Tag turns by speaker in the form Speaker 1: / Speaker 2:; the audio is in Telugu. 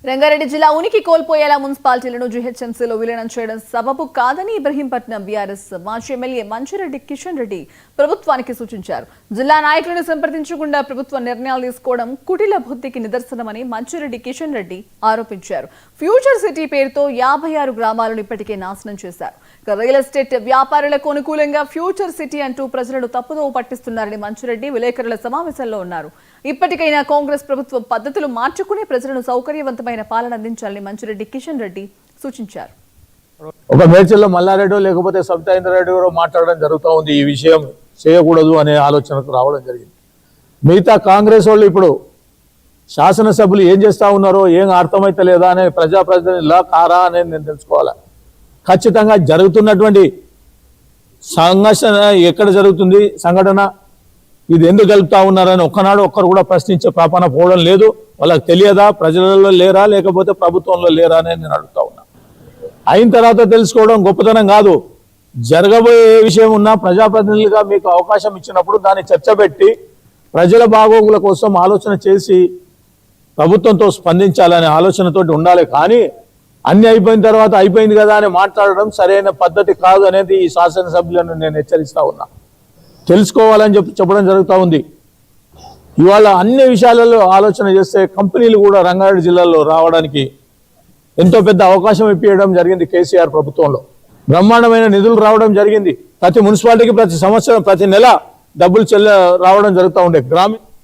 Speaker 1: రంగారెడ్డి జిల్లా ఉనికి కోల్పోయేలా మున్సిపాలిటీలను జీహెచ్ఎంసీలో విలీనం చేయడం సబబు కాదని ఇబ్రహీంపట్నం బీఆర్ఎస్ మాజీ ఎమ్మెల్యే మంచిరెడ్డి కిషన్ రెడ్డి ప్రభుత్వానికి సూచించారు. జిల్లా నాయకులను సంప్రదించకుండా ప్రభుత్వ నిర్ణయాలు తీసుకోవడం కుటిల బుద్ధికి నిదర్శనమని మంచిరెడ్డి కిషన్ రెడ్డి ఆరోపించారు. ఫ్యూచర్ సిటీ పేరుతో 56 గ్రామాలను ఇప్పటికే నాశనం చేశారు. రియల్ ఎస్టేట్ వ్యాపారులకు అనుకూలంగా ఫ్యూచర్ సిటీ అంటూ ప్రజలను తప్పుదోవ పట్టిస్తున్నారని మంచిరెడ్డి విలేకరుల సమావేశంలో ఉన్నారు. ఇప్పటికైనా కాంగ్రెస్ ప్రభుత్వం పద్ధతులు మార్చుకుని ప్రజలను సౌకర్యవంతమైన పాలన అందించాలని మంచిరెడ్డి కిషన్ రెడ్డి సూచించారు.
Speaker 2: ఒక మేడ్చల్లో మల్లారెడ్డి లేకపోతే సబితాయింద్రారెడ్డి గారు మాట్లాడడం జరుగుతూ ఉంది. ఈ విషయం చేయకూడదు అనే ఆలోచనకు రావడం జరిగింది. మిగతా కాంగ్రెస్ వాళ్ళు ఇప్పుడు శాసనసభ్యులు ఏం చేస్తూ ఉన్నారో ఏం అర్థమైతే లేదా అనే ప్రజాప్రతినిధులా కారా అనేది నేను తెలుసుకోవాలా. ఖచ్చితంగా జరుగుతున్నటువంటి సంఘర్షణ ఎక్కడ జరుగుతుంది, సంఘటన ఇది ఎందుకు గెలుపుతా ఉన్నారని ఒక్కనాడు ఒక్కరు కూడా ప్రశ్నించే పాపన పోవడం లేదు. వాళ్ళకి తెలియదా, ప్రజలలో లేరా లేకపోతే ప్రభుత్వంలో లేరా అని నేను అడుగుతా ఉన్నా. అయిన తర్వాత తెలుసుకోవడం గొప్పతనం కాదు. జరగబోయే విషయం ఉన్నా ప్రజాప్రతినిధులుగా మీకు అవకాశం ఇచ్చినప్పుడు దాన్ని చర్చ పెట్టి ప్రజల బాగోగుల కోసం ఆలోచన చేసి ప్రభుత్వంతో స్పందించాలనే ఆలోచనతోటి ఉండాలి. కానీ అన్ని అయిపోయిన తర్వాత అయిపోయింది కదా అని మాట్లాడడం సరైన పద్ధతి కాదు అనేది ఈ శాసనసభ్యులను నేను హెచ్చరిస్తా ఉన్నా. తెలుసుకోవాలని చెప్పడం జరుగుతూ ఉంది. ఇవాళ అన్ని విషయాలలో ఆలోచన చేస్తే కంపెనీలు కూడా రంగారెడ్డి జిల్లాలో రావడానికి ఎంతో పెద్ద అవకాశం ఇప్పించడం జరిగింది. కేసీఆర్ ప్రభుత్వంలో బ్రహ్మాండమైన నిధులు రావడం జరిగింది. ప్రతి మున్సిపాలిటీకి ప్రతి సంవత్సరం ప్రతి నెల డబ్బులు రావడం జరుగుతూ ఉండే. గ్రామీణ